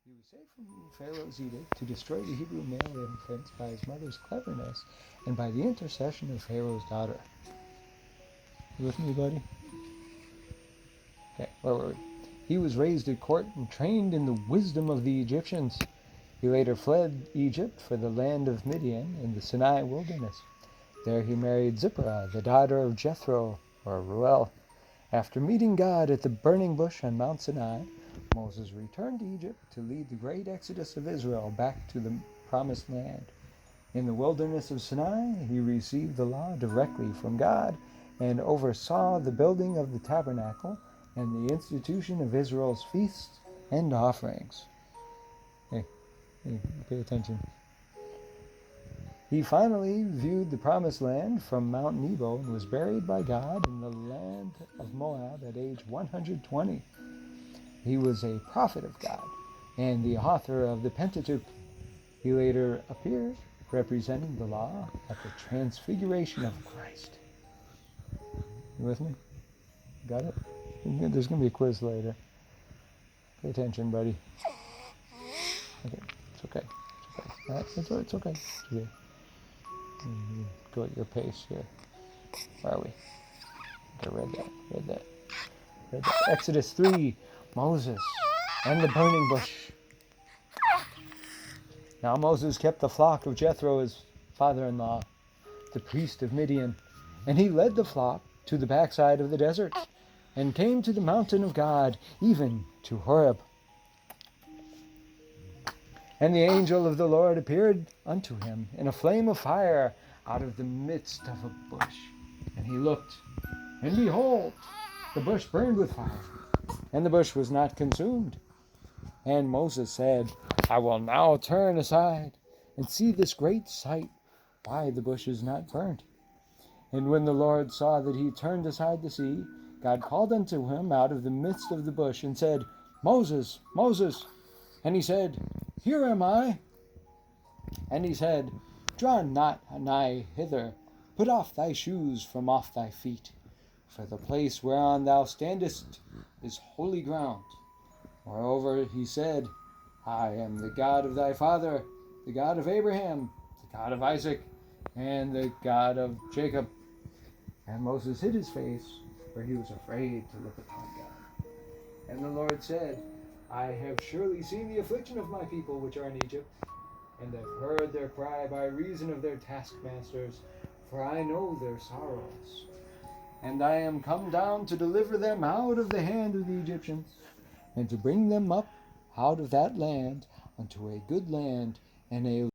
He was saved from Pharaoh's edict to destroy the Hebrew male infants by his mother's cleverness and by the intercession of Pharaoh's daughter. You with me, buddy? Okay, where were we? He was raised at court and trained in the wisdom of the Egyptians. He later fled Egypt for the land of Midian in the Sinai wilderness. There he married Zipporah, the daughter of Jethro, or Ruel. After meeting God at the burning bush on Mount Sinai, Moses returned to Egypt to lead the great exodus of Israel back to the promised land. In the wilderness of Sinai, he received the law directly from God and oversaw the building of the tabernacle and the institution of Israel's feasts and offerings. Hey, pay attention. He finally viewed the promised land from Mount Nebo and was buried by God in the land of Moab at age 120. He was a prophet of God and the author of the Pentateuch. He later appeared representing the law at the transfiguration of Christ. You with me? Got it? There's going to be a quiz later. Pay attention, buddy. Okay, it's okay. It's okay. It's okay. Go at your pace here. Where are we? Okay, read that. Exodus 3, Moses and the burning bush. Now Moses kept the flock of Jethro, his father-in-law, the priest of Midian, and he led the flock to the backside of the desert and came to the mountain of God, even to Horeb. And the angel of the Lord appeared unto him in a flame of fire out of the midst of a bush. And he looked, and behold, the bush burned with fire, and the bush was not consumed. And Moses said, I will now turn aside and see this great sight, why the bush is not burnt. And when the Lord saw that he turned aside to see, God called unto him out of the midst of the bush and said, Moses, Moses. And he said, Here am I. And he said, Draw not nigh hither, put off thy shoes from off thy feet, for the place whereon thou standest is holy ground. Moreover, he said, I am the God of thy father, the God of Abraham, the God of Isaac, and the God of Jacob. And Moses hid his face, for he was afraid to look upon God. And the Lord said, I have surely seen the affliction of my people which are in Egypt, and have heard their cry by reason of their taskmasters, for I know their sorrows. And I am come down to deliver them out of the hand of the Egyptians, and to bring them up out of that land unto a good land and a